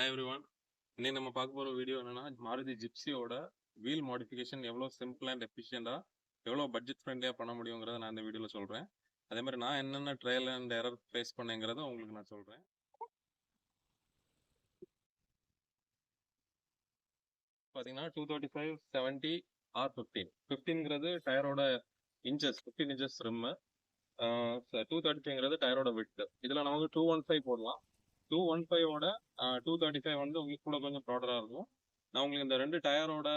Hi everyone. இன்னைக்கு நம்ம பார்க்க போகிற வீடியோ என்னன்னா மாருதி ஜிப்சியோட வீல் மாடிஃபிகேஷன் எவ்வளோ சிம்பிள் அண்ட் எஃபிஷியண்டாக எவ்வளோ பட்ஜெட் ஃப்ரெண்ட்லியாக பண்ண முடியுங்கிறத நான் இந்த வீடியோவில் சொல்கிறேன். அதே மாதிரி நான் என்னென்ன ட்ரையல் அண்ட் எரர் ஃபேஸ் பண்ணேங்கிறத உங்களுக்கு நான் சொல்கிறேன். பார்த்தீங்கன்னா 235 70 R15 15ங்கிறது டயரோட இன்ச்சஸ் 15 இன்ச்சஸ் ரிம்மு. 235ங்கிறது டயரோட விட்டு. இதில் நமக்கு 215 போடலாம். 215ஓட 235 வந்து உங்களுக்கு கூட கொஞ்சம் ப்ராடராக இருக்கும். நான் உங்களுக்கு இந்த ரெண்டு டயரோட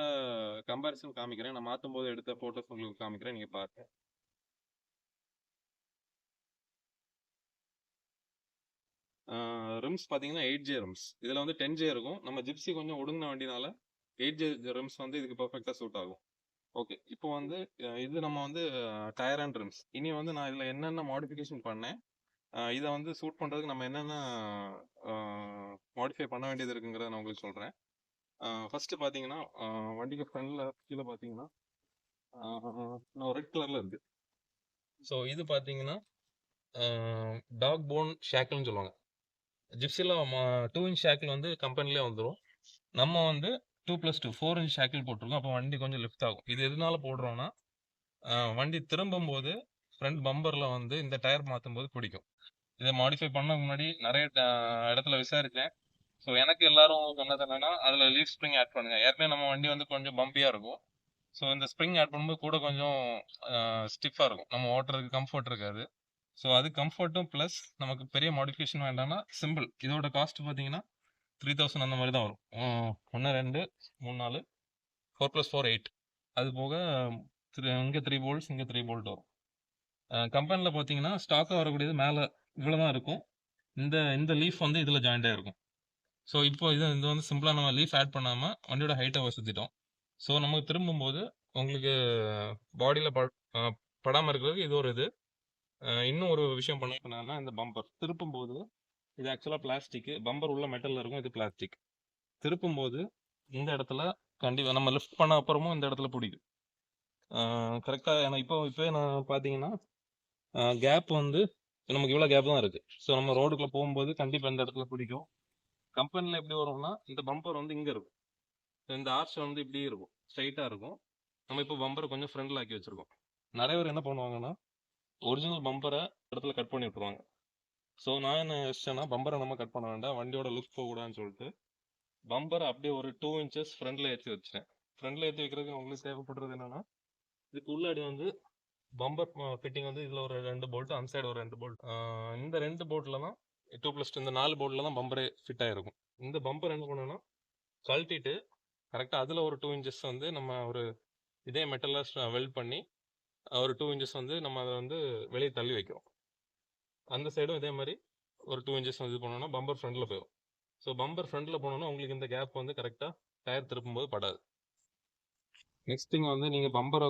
கம்பேரிசன் காமிக்கிறேன். நான் மாற்றும் போது எடுத்த ஃபோட்டோஸ் உங்களுக்கு காமிக்கிறேன், நீங்கள் பாருங்க. ரிம்ஸ் பார்த்தீங்கன்னா 8J ரிம்ஸ். இதில் வந்து 10J இருக்கும். நம்ம ஜிப்சி கொஞ்சம் ஒடுங்கின வண்டினால 8J ரிம்ஸ் வந்து இதுக்கு பர்ஃபெக்டாக சூட் ஆகும். ஓகே, இப்போ வந்து இது நம்ம வந்து டயர் அண்ட் ரிம்ஸ். இனி வந்து நான் இதில் என்னென்ன மாடிஃபிகேஷன் பண்ணேன், இதை வந்து சூட் பண்ணுறதுக்கு நம்ம என்னென்ன மாடிஃபை பண்ண வேண்டியது இருக்குங்கிறத நான் உங்களுக்கு சொல்கிறேன். ஃபர்ஸ்ட் பார்த்தீங்கன்னா வண்டிக்கு ஃப்ரண்ட்ல கீழே பார்த்தீங்கன்னா ரெட் கலர்ல இருக்கு. ஸோ இது பார்த்தீங்கன்னா டாக் போன் ஷேக்கிள்னு சொல்லுவாங்க. ஜிப்சியில் 2 இன்ச் ஷேக்கிள் வந்து கம்பெனிலே வந்துடும். நம்ம வந்து 2+2 4 இன்ச் ஷேக்கிள் போட்டிருக்கோம். அப்போ வண்டி கொஞ்சம் லிஃப்ட் ஆகும். இது எதனால போடுறோம்னா வண்டி திரும்பும் போது ஃப்ரண்ட் பம்பரில் வந்து இந்த டயர் மாற்றும் போது பிடிக்கும். இதை மாடிஃபை பண்ண முன்னாடி நிறைய இடத்துல விசாரித்தேன். ஸோ எனக்கு எல்லாரும் சொன்னது என்னன்னா அதில் லீஃப் ஸ்ப்ரிங் ஆட் பண்ணுங்க. ஏற்கனவே நம்ம வண்டி வந்து கொஞ்சம் பம்பியாக இருக்கும். ஸோ இந்த ஸ்ப்ரிங் ஆட் பண்ணும்போது கூட கொஞ்சம் ஸ்டிஃபாக இருக்கும், நம்ம ஓட்டுறதுக்கு கம்ஃபர்ட் இருக்காது. ஸோ அது கம்ஃபர்ட்டும் ப்ளஸ் நமக்கு பெரிய மாடிஃபிகேஷன் வேண்டாம்னா சிம்பிள். இதோட காஸ்ட் பார்த்தீங்கன்னா 3000 அந்த மாதிரி தான் வரும். 1 2 3 4 4+4 8. அது போக இங்கே 3 போல்ட்ஸ், இங்கே 3 போல்ட் வரும். கம்பெனியில் பார்த்தீங்கன்னா ஸ்டாக்காக வரக்கூடியது மேலே இவ்வளோ தான் இருக்கும். இந்த இந்த லீஃப் வந்து இதில் ஜாயிண்டாக இருக்கும். ஸோ இப்போ இது வந்து சிம்பிளாக நம்ம லீஃப் ஆட் பண்ணாமல் வண்டியோட ஹைட்டை வசதிட்டோம். ஸோ நமக்கு திரும்பும்போது உங்களுக்கு பாடியில் படாமல் இருக்கிறதுக்கு இது ஒரு இது. இன்னும் ஒரு விஷயம் பண்ணா இந்த பம்பர் திருப்பும் போது இது ஆக்சுவலாக பிளாஸ்டிக். பம்பர் உள்ள மெட்டலில் இருக்கும், இது பிளாஸ்டிக். திருப்பும் போது இந்த இடத்துல கண்டிப்பாக நம்ம லிஃப்ட் பண்ண அப்புறமும் இந்த இடத்துல பிடிக்கும் கரெக்டாக. ஏன்னா இப்போ நான் பார்த்தீங்கன்னா கேப் வந்து நமக்கு இவ்வளோ கேப் தான் இருக்குது. ஸோ நம்ம ரோடுக்குள்ளே போகும்போது கண்டிப்பாக இந்த இடத்துல பிடிக்கும். கம்பெனியில் எப்படி வரும்னா இந்த பம்பர் வந்து இங்கே இருக்கும், இந்த ஆர்ச் வந்து இப்படி இருக்கும், ஸ்ட்ரைட்டாக இருக்கும். நம்ம இப்போ பம்பரை கொஞ்சம் ஃப்ரண்டில் ஆக்கி வச்சுருக்கோம். நிறைய பேர் என்ன பண்ணுவாங்கன்னா ஒரிஜினல் பம்பரை இடத்துல கட் பண்ணி விட்ருவாங்க. ஸோ நான் என்ன யோசிச்சேன்னா பம்பரை நம்ம கட் பண்ண வேண்டாம், வண்டியோட லுக் போகக்கூடாதுன்னு சொல்லிட்டு பம்பரை அப்படியே ஒரு 2 இன்ச்சஸ் ஃப்ரண்டில் ஏற்றி வச்சிட்டேன். ஃப்ரண்ட்ல ஏற்றி வைக்கிறதுக்கு உங்களுக்கு தேவைப்படுறது என்னன்னா இதுக்கு உள்ளாடி வந்து பம்பர் ஃபிட்டிங் வந்து இதில் ஒரு 2 போல்ட், அந்த சைடு ஒரு 2 போல்ட். இந்த 2 போல்ட்டில் தான் 2+2 இந்த 4 போல்ட்டில் தான் பம்பரே ஃபிட் ஆகிருக்கும். இந்த பம்பர் என்ன பண்ணணும்னா கழட்டிட்டு கரெக்டாக அதில் ஒரு 2 இன்ச்சஸ் வந்து நம்ம ஒரு இதே மெட்டலில் வெல்ட் பண்ணி ஒரு 2 இன்ச்சஸ் வந்து நம்ம அதை வந்து வெளியே தள்ளி வைக்கிறோம். அந்த சைடும் இதே மாதிரி ஒரு 2 இன்ச்சஸ் வந்து இது பண்ணோம்னா பம்பர் ஃப்ரண்டில் போயிடும். ஸோ பம்பர் ஃப்ரண்டில் போனோன்னா உங்களுக்கு இந்த கேப் வந்து கரெக்டாக டயர் திருப்பும்போது படாது. நெக்ஸ்ட் திங் வந்து நீங்கள் பம்பரை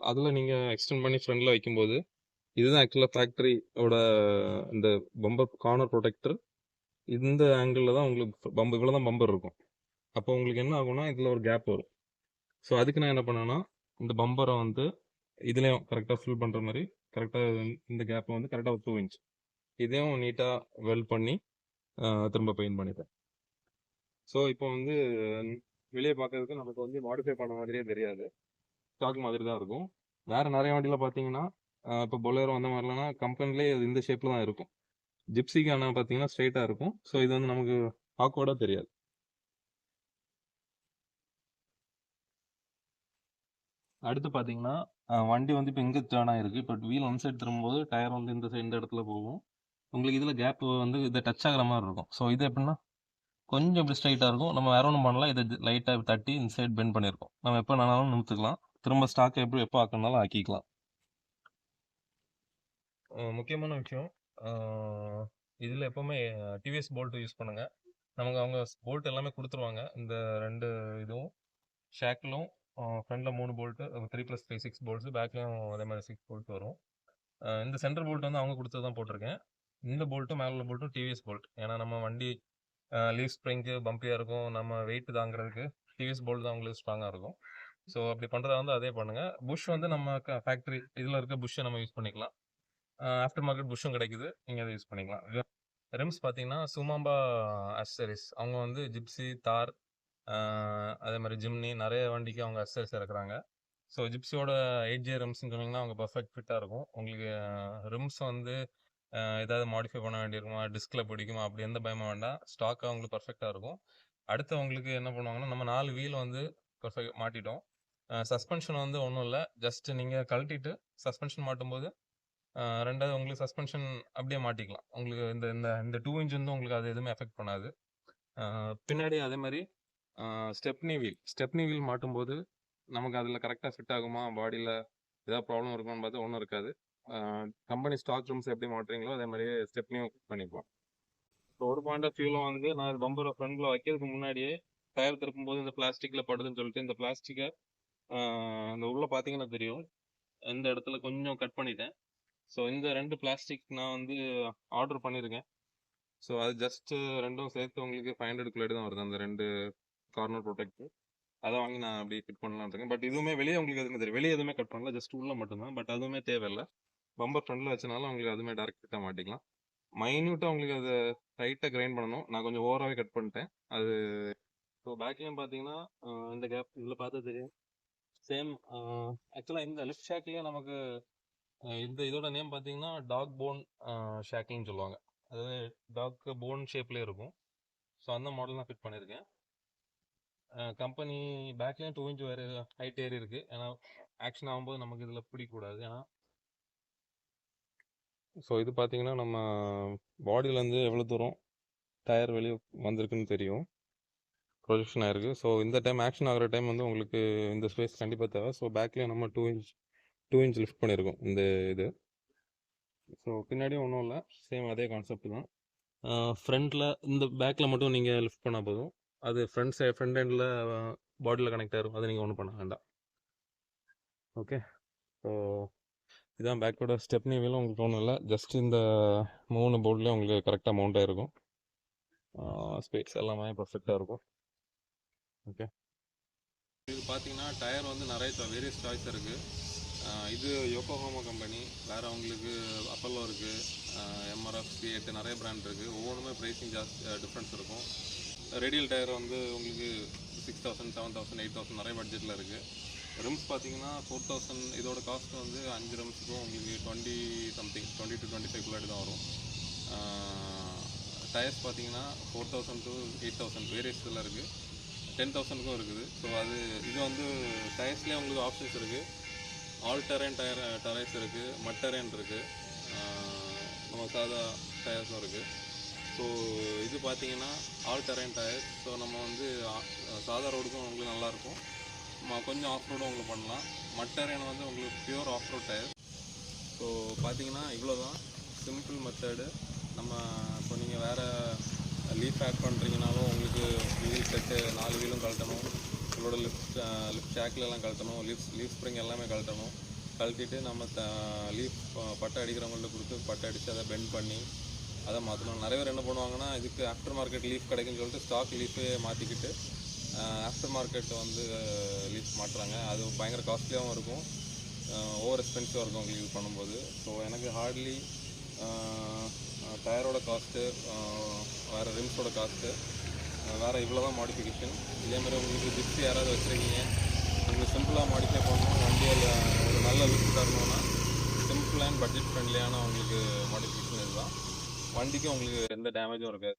அதில் நீங்கள் எக்ஸ்டெண்ட் பண்ணி ஃப்ரண்டில் வைக்கும்போது இதுதான் ஆக்சுவலாக ஃபேக்ட்ரியோட இந்த பம்பர் கார்னர் ப்ரொடெக்டர். இந்த ஆங்கிளில் தான் உங்களுக்கு பம்பர் இவ்வளோ தான் பம்பர் இருக்கும். அப்போ உங்களுக்கு என்ன ஆகும்னா இதில் ஒரு கேப் வரும். ஸோ அதுக்கு நான் என்ன பண்ணேன்னா இந்த பம்பரை வந்து இதுலேயும் கரெக்டாக ஃபில் பண்ணுற மாதிரி கரெக்டாக இந்த கேப்பை வந்து கரெக்டாக ஒரு 2 இன்ச் இதையும் நீட்டாக வெல்ட் பண்ணி திரும்ப பெயிண்ட் பண்ணிட்டேன். ஸோ இப்போ வந்து வெளியே பார்க்கறதுக்கு நமக்கு வந்து மாடிஃபை பண்ண மாதிரியே தெரியாது, ஸ்டாக் மாதிரி தான் இருக்கும். வேறு நிறைய வண்டியில் பார்த்தீங்கன்னா இப்போ பொலேரோ அந்த மாதிரிலாம் கம்பெனிலே இந்த ஷேப்பில் தான் இருக்கும். ஜிப்சிக்கான பார்த்தீங்கன்னா ஸ்ட்ரைட்டாக இருக்கும். ஸோ இது வந்து நமக்கு ஆக்வர்டாக தெரியாது. அடுத்து பார்த்தீங்கன்னா வண்டி வந்து இப்போ இங்கே டேர்ன் ஆகிருக்கு. இப்போ வீல் ஒன் சைடு திரும்பும்போது டயர் வந்து இந்த இடத்துல போகும். உங்களுக்கு இதில் கேப் வந்து இதை டச் ஆகிற மாதிரி இருக்கும். ஸோ இது எப்படின்னா கொஞ்சம் இப்படி ஸ்ட்ரைட்டாக இருக்கும். நம்ம வேற ஒன்றும் பண்ணலாம், இதை லைட்டாக தட்டி இந்த சைடு பெண்ட் பண்ணியிருக்கோம். நம்ம எப்போ வேணாலும் நிறுத்துக்கலாம், திரும்ப ஸ்டாக்கை எப்போ ஆக்கணும்னாலும் ஆக்கிக்கலாம். முக்கியமான விஷயம் இதில் எப்போவுமே டிவிஎஸ் போல்ட்டு யூஸ் பண்ணுங்கள். நமக்கு அவங்க போல்ட் எல்லாமே கொடுத்துருவாங்க. இந்த 2 இதுவும் ஷேக்கிலும் ஃப்ரண்டில் 3 போல்ட்டு 3+5 6 போல்ட்ஸு, பேக்லேயும் அதே மாதிரி 6 போல்ட் வரும். இந்த சென்டர் போல்ட் வந்து அவங்க கொடுத்து தான் போட்டிருக்கேன். இந்த போல்ட்டும் மேலே உள்ள போல்ட்டும் டிவிஎஸ் போல்ட். ஏன்னா நம்ம வண்டி லீவ் ஸ்ப்ரிங்கு பம்பியாக இருக்கும், நம்ம வெயிட் தாங்கிறதுக்கு டிவிஎஸ் போல்ட் தான் உங்களுக்கு ஸ்ட்ராங்காக இருக்கும். ஸோ அப்படி பண்ணுறதா வந்து அதே பண்ணுங்கள். புஷ் வந்து நம்ம ஃபேக்ட்ரி இதில் இருக்க புஷ்ஷை நம்ம யூஸ் பண்ணிக்கலாம். ஆஃப்டர் மார்க்கெட் புஷ்ஷும் கிடைக்குது, நீங்கள் அதை யூஸ் பண்ணிக்கலாம். ரிம்ஸ் பார்த்தீங்கன்னா சுமாம்பா அக்சசரிஸ். அவங்க வந்து ஜிப்ஸி, தார், அதே மாதிரி ஜிம்னி நிறைய வண்டிக்கு அவங்க அக்சசரிஸ் இறக்குறாங்க. ஸோ ஜிப்ஸியோட 8J ரிம்ஸ்ன்னு சொன்னீங்கன்னா அவங்க பர்ஃபெக்ட் ஃபிட்டாக இருக்கும். உங்களுக்கு ரிம்ஸ் வந்து ஏதாவது மாடிஃபை பண்ண வேண்டியிருக்குமா, டிஸ்கில் பிடிக்குமா அப்படி எந்த பயமும் வேண்டாம். ஸ்டாக்காக உங்களுக்கு பர்ஃபெக்டாக இருக்கும். அடுத்து உங்களுக்கு என்ன பண்ணுவாங்கன்னா, நம்ம 4 வீல் வந்து பர்ஃபெக்ட் மாட்டிட்டோம். சஸ்பென்ஷன் வந்து ஒன்றும் இல்லை, ஜஸ்ட் நீங்கள் கழட்டிட்டு சஸ்பென்ஷன் மாட்டும்போது 2வது உங்களுக்கு சஸ்பென்ஷன் அப்படியே மாட்டிக்கலாம். உங்களுக்கு இந்த இந்த இந்த 2 இன்ச் வந்து உங்களுக்கு அது எதுவுமே எஃபெக்ட் பண்ணாது. பின்னாடி அதே மாதிரி ஸ்டெப்னி வீல் மாட்டும்போது நமக்கு அதில் கரெக்டாக ஃபிட் ஆகுமா, பாடியில் ஏதாவது ப்ராப்ளம் இருக்குமான்னு பார்த்தா ஒன்றும் இருக்காது. கம்பெனி ஸ்டாக் ரூம்ஸ் எப்படி மாட்டுறீங்களோ அதே மாதிரியே ஸ்டெப்னியும் பண்ணிப்போம். ஸோ ஒரு பாயிண்ட் ஆஃப் வியூவில் வந்து நான் பம்பரை ஃப்ரண்டில் வைக்கிறதுக்கு முன்னாடியே டயர் திருப்பும்போது இந்த பிளாஸ்டிக்கில் படுதுன்னு சொல்லிட்டு இந்த பிளாஸ்டிக்கை இந்த உள்ளே பார்த்தீங்கன்னா தெரியும், இந்த இடத்துல கொஞ்சம் கட் பண்ணிட்டேன். ஸோ இந்த 2 பிளாஸ்டிக் நான் வந்து ஆர்டர் பண்ணியிருக்கேன். ஸோ அது ஜஸ்ட்டு 2ம் சேர்த்து உங்களுக்கு 500 தான் வருது, அந்த 2 கார்னர் ப்ரொடெக்டர். அதை வாங்கி நான் அப்படி ஃபிட் பண்ணலான்னு இருக்கேன். பட் இதுவுமே வெளியே உங்களுக்கு எதுவுமே தெரியும், வெளியே எதுவுமே கட் பண்ணல, ஜஸ்ட் உள்ள மட்டும்தான். பட் அதுவுமே தேவையில்லை, பம்பர் ஃப்ரண்டில் வச்சனால உங்களுக்கு அதுவுமே டேரக்ட் ஃபிட்டாக மாட்டிக்கலாம். மைன்யூட்டாக உங்களுக்கு அதை டைட்டாக கிரைண்ட் பண்ணணும், நான் கொஞ்சம் ஓவராகவே கட் பண்ணிட்டேன் அது. ஸோ பேக்லேயும் பார்த்தீங்கன்னா இந்த கேப் இதில் பார்த்தா தெரியும், சேம். ஆக்சுவலாக இந்த லெஃப்ட் ஷேக்லேயே நமக்கு இந்த இதோட நேம் பார்த்தீங்கன்னா டாக் போன் ஷேக்கிங்னு சொல்லுவாங்க. அதாவது டாக் போன் ஷேப்லேயே இருக்கும். ஸோ அந்த மாடல் தான் ஃபிட் பண்ணியிருக்கேன். கம்பெனி பேக்லேயும் 2 இன்ச் வேறு ஹைட் ஏறி இருக்குது, ஏன்னா ஆக்ஷன் ஆகும்போது நமக்கு இதில் பிடிக்கக்கூடாது. ஏன்னா ஸோ இது பார்த்தீங்கன்னா நம்ம பாடியிலேருந்து எவ்வளோ தூரம் டயர் வெளியே வந்திருக்குன்னு தெரியும், ப்ரொஜெக்ஷன் ஆயிருக்கு. ஸோ இந்த டைம் ஆக்ஷன் ஆகிற டைம் வந்து உங்களுக்கு இந்த ஸ்பேஸ் கண்டிப்பாக தேவை. ஸோ பேக்லேயும் நம்ம 2 இன்ச் லிஃப்ட் பண்ணியிருக்கோம் இந்த இது. ஸோ பின்னாடியும் ஒன்றும் இல்லை, சேம் அதே கான்செப்ட் தான். ஃப்ரண்ட்டில் இந்த பேக்கில் மட்டும் நீங்கள் லிஃப்ட் பண்ணால் போதும், அது ஃப்ரண்ட் எண்டில் பாடியில் கனெக்ட் ஆகிரும், அதை நீங்கள் ஒன்றும் பண்ண வேண்டாம். ஓகே, ஸோ இதான் பேக்கோட ஸ்டெப்னி வீலும் உங்களுக்கு ஒன்றும் இல்லை, ஜஸ்ட் இந்த 3 போர்ட்லேயும் உங்களுக்கு கரெக்டாக மவுண்ட் ஆகிருக்கும். ஸ்பேஸ் எல்லாமே பர்ஃபெக்டாக இருக்கும். ஓகே, இது பார்த்தீங்கன்னா டயர் வந்து நிறைய வேரியஸ் சாய்ஸ் இருக்குது. இது யோகோஹாமா கம்பெனி, வேறு அவங்களுக்கு அப்பல்லோ இருக்குது, MRF, C8 நிறைய பிராண்ட் இருக்குது. ஒவ்வொன்றுமே ப்ரைஸிங் டிஃப்ரென்ஸ் இருக்கும். ரேடியல் டயர் வந்து உங்களுக்கு 6000, 7000, 8000 நிறைய பட்ஜெட்டில் இருக்குது. ரிம்ஸ் பார்த்தீங்கன்னா 4000, இதோட காஸ்ட் வந்து 5 ரிம்ஸுக்கும் உங்களுக்கு 20 சம்திங் 20 to 25 தான் வரும். டயர்ஸ் பார்த்தீங்கன்னா 4000 to 8000 வேரியஸ் இதில் இருக்குது, 10,000க்கும் இருக்குது. ஸோ இது வந்து டயர்ஸ்லேயே உங்களுக்கு ஆப்ஷன்ஸ் இருக்குது. ஆல் டெரைன் டயர்ஸ் இருக்குது, மட் டெரைன் இருக்குது, நம்ம சாதா டயர்ஸும் இருக்குது. ஸோ இது பார்த்தீங்கன்னா ஆல் டெரைன் டயர்ஸ். ஸோ நம்ம வந்து சாதா ரோடுக்கும் உங்களுக்கு நல்லாயிருக்கும், கொஞ்சம் ஆஃப் ரோடும் உங்களுக்கு பண்ணலாம். மட் டெரைன் வந்து உங்களுக்கு pure off road tyre. So பார்த்தீங்கன்னா இவ்வளோ தான் சிம்பிள் மெத்தடு. நம்ம இப்போ நீங்கள் வேறு லீஃப் ஆட் பண்ணுறீங்கனாலும் உங்களுக்கு வீல் செட்டு 4 வீலும் கழட்டணும், உங்களோட லிஃப்ட் ஷேக்லெலாம் கழட்டணும், லீஃப் ஸ்ப்ரிங் எல்லாமே கழட்டணும். கழட்டிட்டு நம்ம லீஃப் பட்டை அடிக்கிறவங்கள்ட்ட கொடுத்து பட்டை அடித்து அதை பெண்ட் பண்ணி அதை மாற்றணும். நிறைய பேர் என்ன பண்ணுவாங்கன்னா, இதுக்கு ஆஃப்டர் மார்க்கெட் லீஃப் கிடைக்குன்னு சொல்லிட்டு ஸ்டாக் லீஃபே மாற்றிக்கிட்டு ஆஃப்டர் மார்க்கெட் வந்து லீஃப் மாட்டுறாங்க. அது பயங்கர காஸ்ட்லியாகவும் இருக்கும், ஓவர் எக்ஸ்பென்சிவாக இருக்கும் உங்களுக்கு இது பண்ணும்போது. ஸோ எனக்கு ஹார்ட்லி டயரோட காஸ்ட்டு, வேறு ரிம்ஸோட காஸ்ட்டு, வேறு இவ்வளோ தான் மாடிஃபிகேஷன். இதேமாதிரி உங்களுக்கு ஜிப்ஸி யாராவது வச்சுருக்கீங்க, உங்களுக்கு சிம்பிளாக மாடிஃபை பண்ணணும், வண்டியில் ஒரு நல்ல லுக் தரணும்னா சிம்பிள் அண்ட் பட்ஜெட் ஃப்ரெண்ட்லியான உங்களுக்கு மாடிஃபிகேஷன் இதுதான். வண்டிக்கும் உங்களுக்கு எந்த டேமேஜும் இருக்காது.